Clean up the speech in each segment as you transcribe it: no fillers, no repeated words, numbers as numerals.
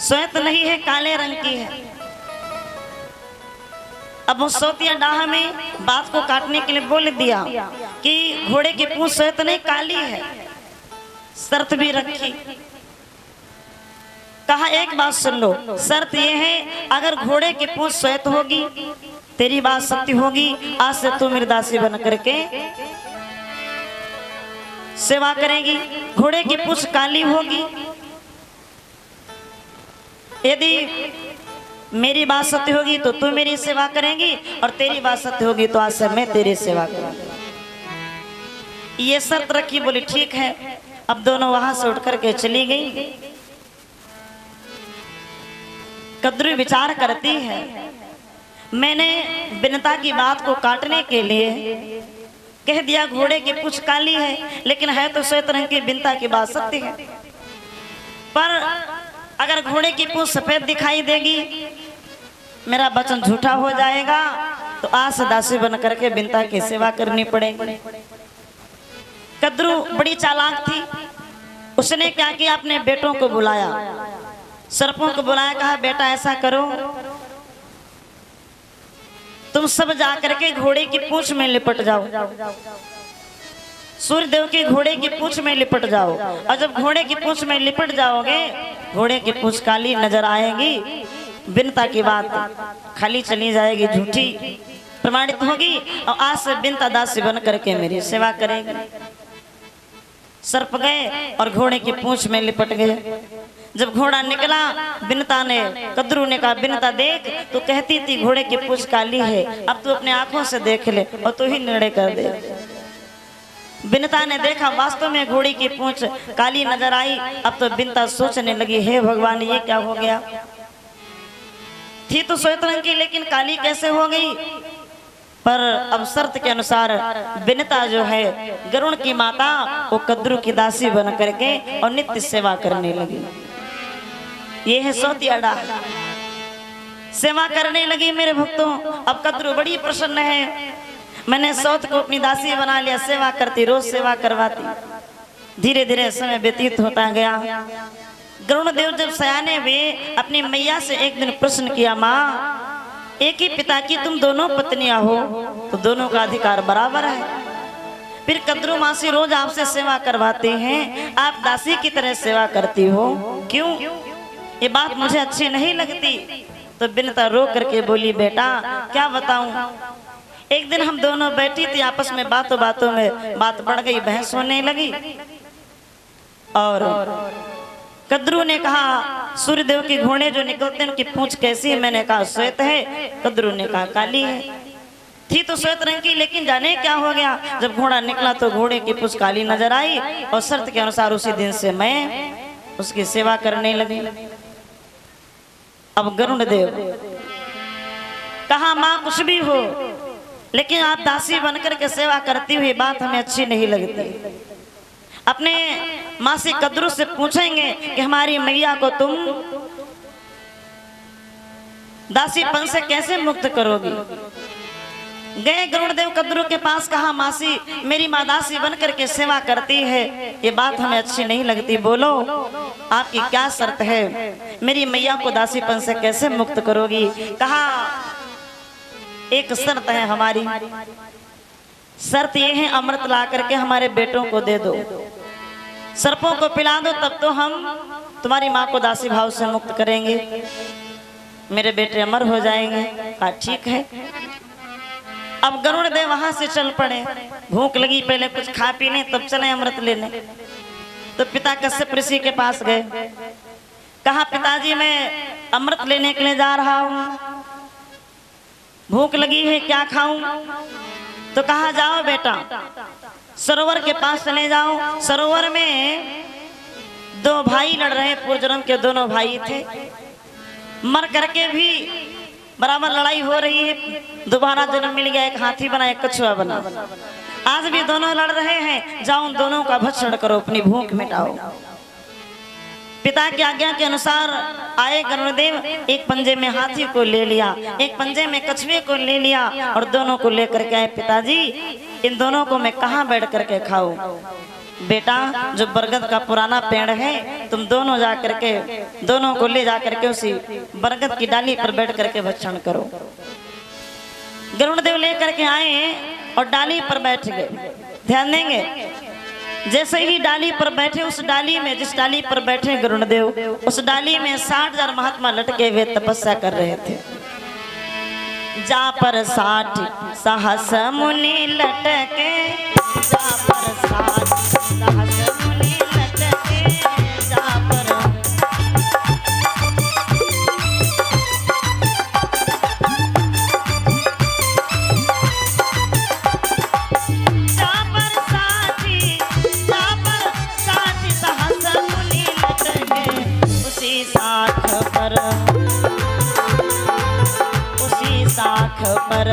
श्वेत नहीं है, काले रंग की है। अब उस सोतिया डाह में बात को काटने के लिए बोल दिया कि घोड़े की पूंछ श्वेत नहीं काली है। शर्त भी रखी, कहा एक बात सुन लो, शर्त ये है अगर घोड़े की पूंछ श्वेत होगी, तेरी बात सत्य होगी, आज से तू मेरी दासी बन करके सेवा करेगी। घोड़े की पूंछ काली होगी, यदि मेरी बात सत्य होगी तो तू मेरी सेवा करेंगी, और तेरी बात सत्य होगी तो आज से मैं तेरी सेवा करूंगी। ये शर्त रखी, बोली ठीक है। अब दोनों वहां से उठ करके चली गई। कद्रू विचार करती है, मैंने बिनता की बात को काटने के लिए कह दिया घोड़े की पूंछ काली है, लेकिन है तो श्वेत रंग की। बिनता की बात सत्य है, पर अगर घोड़े की पूंछ सफेद दिखाई देगी, मेरा वचन झूठा हो जाएगा, तो आज से दासी बन करके बिनता की सेवा करनी पड़ेगी। कद्रू बड़ी चालाक थी, उसने क्या किया, अपने बेटों को बुलाया, सर्पों को बुलाया, कहा बेटा ऐसा करो, तुम सब जाकर के घोड़े की पूंछ में लिपट जाओ, सूर्य देव के घोड़े की पूंछ में लिपट जाओ, और जब घोड़े की पूंछ में लिपट जाओगे, घोड़े की पूंछ काली नजर आएगी, बिनता की बात खाली चली जाएगी, झूठी प्रमाणित होगी, और आज से बिनता दासी बन करके मेरी सेवा करेगी। सर्प गए और घोड़े की पूंछ में लिपट गए। जब घोड़ा निकला, बिनता ने, कद्रू ने कहा बिनता देख, तो कहती थी घोड़े की पूंछ काली है, अब तू अपने आंखों से देख ले और तू ही निर्णय कर दे। बिनता ने देखा, वास्तव में घोड़ी की पूंछ काली नजर आई। अब तो बिनता सोचने लगी, हे भगवान ये क्या हो गया, थी तो श्वेत रंग की लेकिन काली कैसे हो गई। पर अब शर्त के अनुसार बिनता जो है गरुण की माता, वो कद्रू की दासी बन करके और नित्य सेवा करने लगी। ये है सोतिया डाह, सेवा करने लगी मेरे भक्तों। अब कद्रू बड़ी प्रसन्न है, मैंने सौत को अपनी दासी बना लिया, सेवा करती, रोज सेवा करवाती। धीरे धीरे समय व्यतीत होता गया। गरुण देव जब सयाने हुए, अपनी मैया से एक दिन प्रश्न किया, माँ एक ही पिता की तुम दोनों पत्नियां हो, तो दोनों का अधिकार बराबर है, फिर कद्रू मासी रोज आपसे सेवा करवाते हैं, आप दासी की तरह सेवा करती हो, क्यों? ये बात मुझे अच्छी नहीं लगती। तो बिनता रो करके बोली, बेटा क्या बताऊं, एक दिन हम दोनों बैठी थी, आपस में बातों बातों में बात बढ़ गई, बहस होने लगी, और कद्रू ने कहा सूर्यदेव के घोड़े जो निकलते हैं उनकी पूंछ कैसी है, मैंने कहा श्वेत है, कद्रू ने कहा काली है। थी तो श्वेत रंग की, लेकिन जाने क्या हो गया, जब घोड़ा निकला तो घोड़े की पूंछ काली नजर आई, और शर्त के अनुसार उसी दिन से मैं उसकी सेवा करने लगी। अब गरुण देव कहा, माँ कुछ भी हो, लेकिन आप दासी बनकर के सेवा करती हुई बात हमें अच्छी नहीं लगती। अपने माँ से कद्रू से पूछेंगे कि हमारी मैया को तुम दासीपन से कैसे मुक्त करोगी। गए गरुण देव कद्रू के पास, कहा मासी मेरी माँ दासी बन करके सेवा करती है, ये बात हमें अच्छी नहीं लगती, बोलो आपकी क्या शर्त है, मेरी मैया को दासीपन से कैसे मुक्त करोगी। कहा एक शर्त है हमारी, शर्त ये है अमृत ला करके हमारे बेटों को दे दो, सर्पों को पिला दो, तब तो हम तुम्हारी माँ को दासी भाव से मुक्त करेंगे, मेरे बेटे अमर हो जाएंगे। कहा ठीक है। अब गरुड़ देव वहां से चल पड़े, भूख लगी, पहले कुछ खा पी लें तब चले अमृत लेने। तो पिता कश्यप ऋषि के पास गए, कहा पिताजी मैं अमृत लेने के लिए जा रहा हूँ, भूख लगी है क्या खाऊं। तो कहा जाओ बेटा सरोवर के पास चले जाओ। सरोवर में दो भाई लड़ रहे, पूर्व जन्म के दोनों भाई थे, मर करके भी बराबर लड़ाई हो रही है, दोबारा जन्म मिल गया, एक हाथी बना एक कछुआ बना, आज भी दोनों लड़ रहे हैं, जाओ उन दोनों का भक्षण करो, अपनी भूख मिटाओ। पिता की आज्ञा के अनुसार आए गरुड़देव, एक पंजे में हाथी को ले लिया, एक पंजे में कछुए को ले लिया और दोनों को लेकर के आए। पिताजी इन दोनों को मैं कहाँ बैठ करके खाऊं। बेटा जो बरगद का पुराना पेड़ है तुम दोनों जा करके दोनों को ले जा करके उसी बरगद की डाली पर बैठ करके भक्षण करो। गरुड़ देव लेकर के आए और डाली पर बैठ गए। ध्यान देंगे, जैसे ही डाली पर बैठे उस डाली में जिस डाली पर बैठे गरुड़ देव उस डाली में 60,000 महात्मा लटके हुए तपस्या कर रहे थे। जा पर 60 सहस मुनि लटके, जा पर 60 सहस मुनि लटके, जा पर साख पर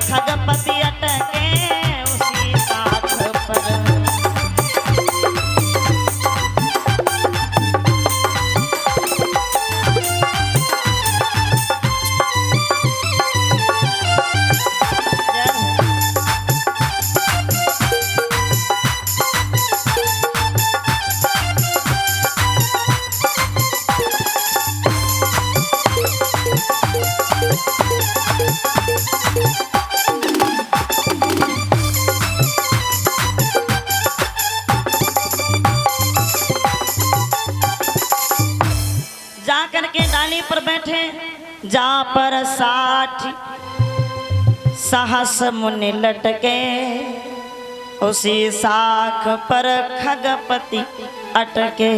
खगपति अटके, उसी साख पर डाली पर बैठे। जा पर 60 सहस मुनि लटके, उसी साख पर खगपति अटके।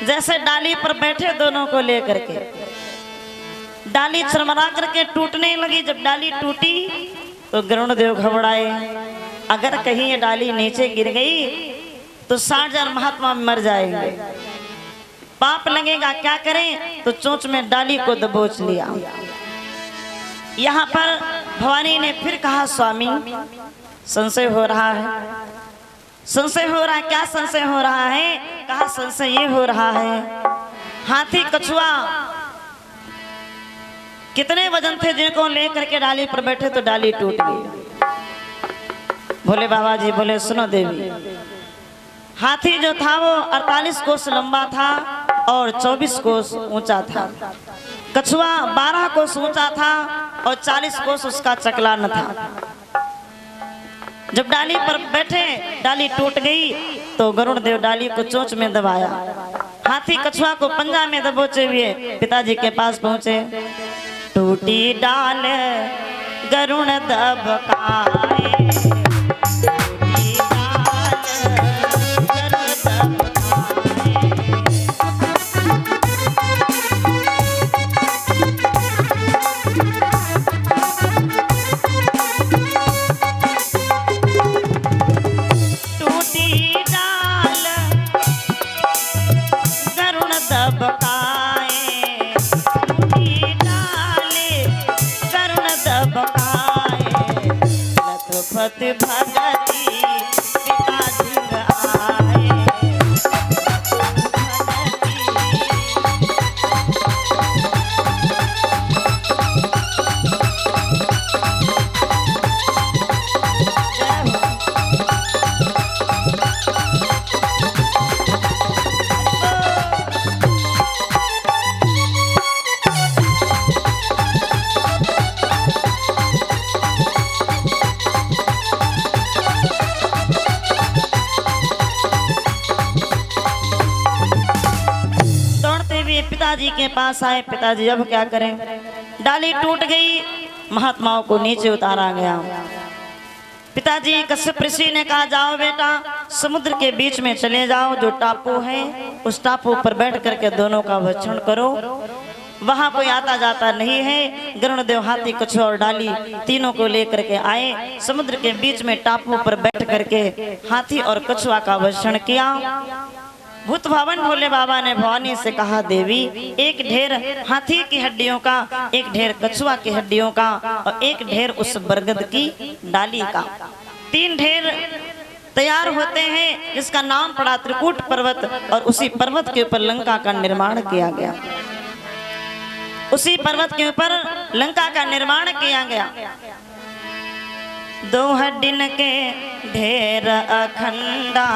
जैसे डाली पर बैठे दोनों को लेकर के डाली चरमरा करके टूटने लगी। जब डाली टूटी तो गरुड़ देव घबराए, अगर कहीं ये डाली नीचे गिर गई तो 60,000 महात्मा मर जाएंगे, पाप लगेगा, क्या करें। तो चोंच में डाली को दबोच लिया। यहाँ पर भवानी ने फिर कहा स्वामी संशय हो रहा है, संशय हो रहा है। क्या संशय हो रहा है? कहा संशय ये हो रहा है हाथी कछुआ कितने वजन थे जिनको लेकर के डाली पर बैठे तो डाली टूट गई। बोले बाबा जी, बोले सुनो देवी, हाथी जो था वो 48 कोस लंबा था और 24 कोस ऊंचा था। कछुआ 12 कोस ऊंचा था और 40 कोस उसका चकलान था। जब डाली पर बैठे डाली टूट गई तो गरुड़ देव डाली को चोंच में दबाया। हाथी कछुआ को पंजा में दबोचे हुए पिताजी के पास पहुंचे। टूटी डाल गरुड़ दबकाए, भगती पिताजी आए। पिताजी के पास आए। पिताजी अब क्या करें, डाली टूट गई, महात्माओं को नीचे उतारा गया। पिताजी कश्यप ऋषि ने कहा जाओ बेटा समुद्र के बीच में चले जाओ, जो टापू है उस टापू पर बैठ करके दोनों का भक्षण करो, वहां कोई आता जाता नहीं है। गरुड़ देव हाथी कछुआ और डाली तीनों को लेकर के आए। समुद्र के बीच में टापू पर बैठ करके हाथी और कछुआ का भक्षण किया। भूत भवन भोले बाबा ने भवानी से कहा देवी एक ढेर हाथी की हड्डियों का, एक ढेर कछुआ की हड्डियों का और एक ढेर उस बरगद की डाली का, 3 ढेर तैयार होते हैं जिसका नाम पड़ा त्रिकूट पर्वत। और उसी पर्वत के ऊपर लंका का निर्माण किया गया। उसी पर्वत के ऊपर लंका का निर्माण किया गया। दो हड्डिन के ढेर अखंडा,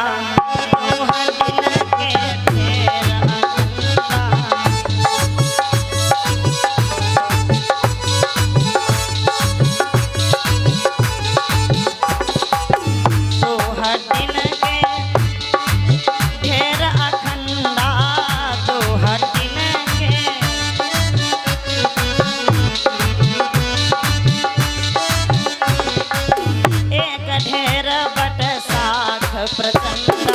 दो हड्डिन के ढेर अखंडा। दो हड्डिन के ढेर अखंडा, दो हड्डिन के। एक ढेर बट साख प्रचंडा,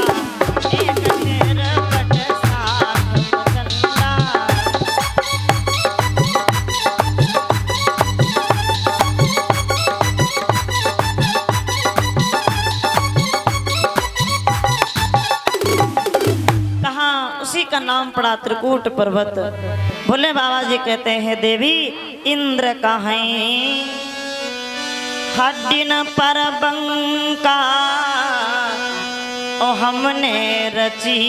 एक ढेर बट साख प्रचंडा। कहाँ उसी का नाम पड़ा त्रिकूट पर्वत। भोले बाबा जी कहते हैं देवी इंद्र कहीं हड्डिन पर बंका, ओ हमने रची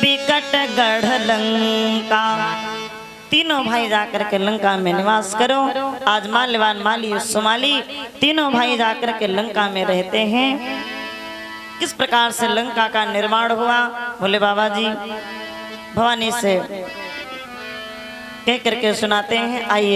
बिकट गढ़ लंका। तीनों भाई जाकर के लंका में निवास करो। आज माल्यवान, माली और सुमाली तीनों भाई जाकर के लंका में रहते हैं। किस प्रकार से लंका का निर्माण हुआ भोले बाबा जी भवानी से कह करके सुनाते हैं। आइए।